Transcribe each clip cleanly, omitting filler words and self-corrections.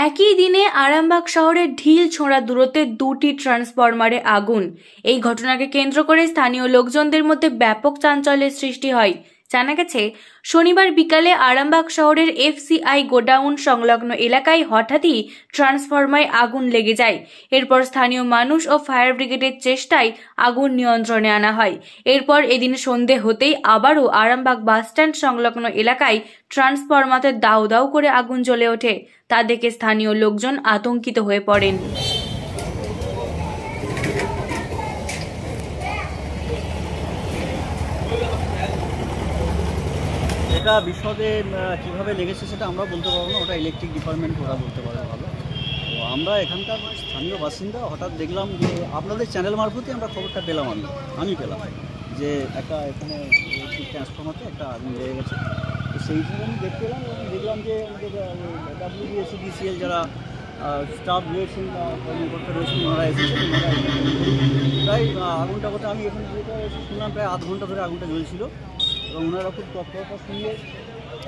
একই দিনে আরামবাগ শহরের ঢিল ছোঁড়া দূরত্বে দুটি ট্রান্সফরমারে আগুন। এই ঘটনাকে কেন্দ্র করে স্থানীয় লোকজনদের মধ্যে ব্যাপক চাঞ্চল্যের সৃষ্টি হয়। জানা গেছে, শনিবার বিকালে আরামবাগ শহরের এফসিআই গোডাউন সংলগ্ন এলাকায় হঠাৎই ট্রান্সফরমারে আগুন লেগে যায়। এরপর স্থানীয় মানুষ ও ফায়ার ব্রিগেডের চেষ্টায় আগুন নিয়ন্ত্রণে আনা হয়। এরপর এদিন সন্ধে হতেই আবারও আরামবাগ বাসস্ট্যান্ড সংলগ্ন এলাকায় ট্রান্সফরমারে দাউ দাউ করে আগুন জ্বলে ওঠে। তা দেখে স্থানীয় লোকজন আতঙ্কিত হয়ে পড়েন। এটা বিশদে কীভাবে লেগেছে সেটা আমরা বলতে পারবো না, ওটা ইলেকট্রিক ডিপার্টমেন্ট ওরা বলতে পারবে ভালো। তো আমরা এখানকার স্থানীয় বাসিন্দা হঠাৎ দেখলাম যে আপনাদের চ্যানেল মারফতই আমরা খবরটা পেলাম, আমি পেলাম যে একটা এখানে ট্রান্সফরমারতে একটা আগুন লেগে গেছে। তো সেই হিসেবে আমি দেখতে এলাম এবং দেখলাম যে আমাদের WBSCDCL যারা স্টাফ রয়েছেন বা কর্মকর্তা রয়েছেন ওনারা এসেছেন। ওনারা প্রায় আগুনটা কথা আমি এখানে যেটা এসে শুনলাম প্রায় আধ ঘন্টা ধরে আগুনটা জ্বলছিল এবং ওনারা খুব তৎপরতার সঙ্গে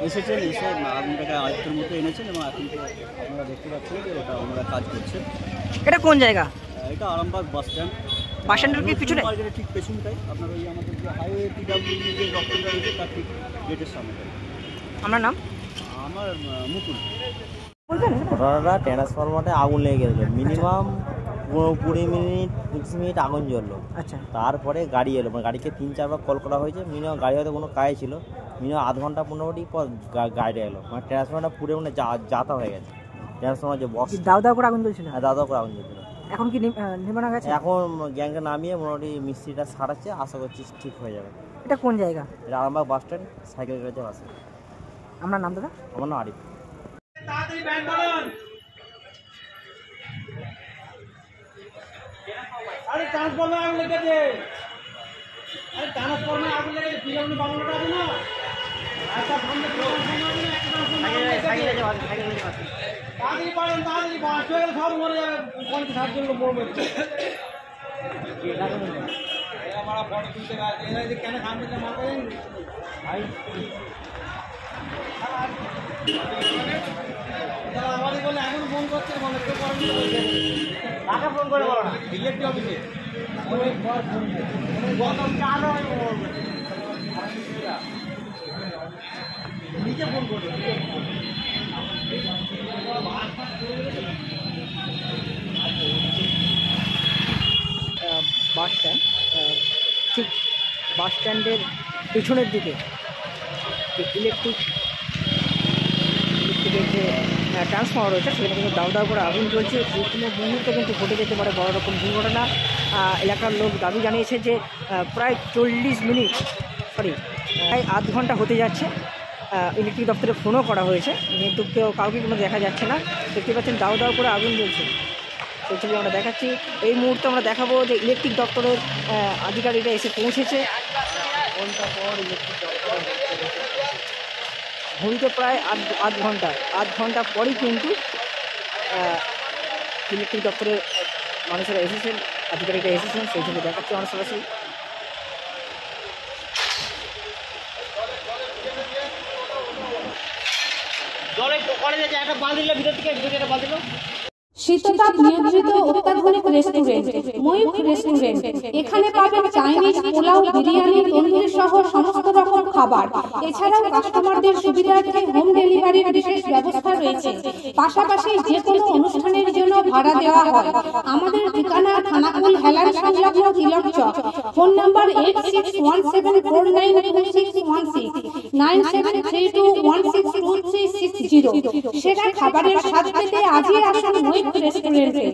এসেছেন, এসে আগুনটাকে আয়ত্তের মধ্যে এনেছেন এবং এখন তো আপনারা দেখতে পাচ্ছেন যে ওটা ওনারা কাজ করছেন। এটা কোন জায়গা? এটা আরামবাগ বাস স্ট্যান্ড। বাস স্ট্যান্ডের কি পিছনে? মার্কেটের ঠিক পেছনটাই আপনার ওই আমাদের যে হাইওয়ে PWD যে দপ্তরটা রয়েছে তার ঠিক গেটের সামনে। আপনার নাম? আমার মুকুল। ঘটনাটা ট্রান্সফরমারে আগুন লেগে গেছিলো, মিনিমাম 20 মিনিট 25 মিনিট আগুন জ্বললো। আচ্ছা, তারপরে গাড়ি এলো, মানে গাড়িকে 3-4 বার কল করা হয়েছে। মিনিমাম গাড়ি হয়তো কোনো কাজে ছিল, মিনিমাম আধ ঘন্টা 15 মিনিট পর গাড়িটা এলো। মানে ট্রান্সফরমারটা পুরো মানে যাতা হয়ে গেছে। ট্রান্সফরমার যে বক্স দাও দাও করে আগুন জ্বলছিল। দাও দাও করে আগুন জ্বলছিল। এখন কি নিভানো গেছে? এখন গ্যাংকে নামিয়ে মোটামুটি মিস্ত্রিটা সারাচ্ছে, আশা করছি ঠিক হয়ে যাবে। এটা কোন জায়গা? এটা আরামবাগ বাস স্ট্যান্ড, সাইকেল গ্যারেজের পাশে। আপনার নাম দাদা? আমার নাম আরিফ। আরে ট্রান্সফরমার আগুন লেগেছে, আরে ট্রান্সফরমার আগুন লেগেছে, পিলামনি বাংলাটা আছে না, একটা সামনে ট্রান্সফরমার আছে না, একটা ট্রান্সফরমার তাড়াতাড়ি পারেন, তাড়াতাড়ি বাস হয়ে গেলে সব মরে যাবে, 50-60 জন লোক মরবে। আমার ফটো তুলতে গেছে, এরা যে কেন সামনে মারবে ভাই, আমাদের বলে এখন ফোন করছে, বলে কেউ করেনি, কাকে ফোন করে বলো না, ইলেকট্রিক অফিসে নিজে ফোন করবে। বাস স্ট্যান্ড, ঠিক বাস স্ট্যান্ডের পিছনের দিকে ইলেকট্রিকের যে ট্রান্সফরমার রয়েছে সেখানে কিন্তু দাউ দাউ করে আগুন জ্বলছে। যে কোনো মুহূর্তে কিন্তু ঘটে যেতে পারে বড় রকম দুর্ঘটনা। এলাকার লোক দাবি জানিয়েছে যে প্রায় 40 মিনিট প্রায় আধ ঘন্টা হতে যাচ্ছে। ইলেকট্রিক দপ্তরে ফোনও করা হয়েছে, কিন্তু কাউকে কোনো দেখা যাচ্ছে না। দেখতে পাচ্ছেন দাউ দাউ করে আগুন জ্বলছে। সেই ছবি আমরা দেখাচ্ছি। এই মুহূর্তে আমরা দেখাবো যে ইলেকট্রিক দপ্তরের আধিকারিকরা এসে পৌঁছেছে। ঘন্টা পর ইলেকট্রিক দপ্তর ঘড়িতে প্রায় আধ ঘন্টা পরই কিন্তু ইলেকট্রিক দপ্তরের মানুষেরা এসেছেন, আধিকারিকরা এসেছেন। সেই ছবি দেখাচ্ছি আমরা সরাসরি। জলে পড়ে যাচ্ছে, একটা বালতি দিলে ভিতর থেকে একটা বালতি দিল। শীততাপ নিয়ন্ত্রিত অত্যাধুনিক রেস্টুরেন্ট ময়ূখ রেস্টুরেন্ট। এখানে পাবেন চাইনিজ, পোলাও, বিরিয়ানি, তন্দুরি সহ সমস্ত রকম খাবার। এছাড়াও কাস্টমারদের সুবিধার্থে হোম ডেলিভারির বিশেষ ব্যবস্থা রয়েছে। পাশাপাশি যে কোনো অনুষ্ঠানের জন্য ভাড়া দেওয়া হয়। আমাদের ঠিকানা খানাকুল হেলান সংলগ্ন তিলক চক। Phone number 8617492616 9732162360। সেরা খাবারের স্বাদ পেতে আজই আসুন ময়ূখ রেস্টুরেন্টে।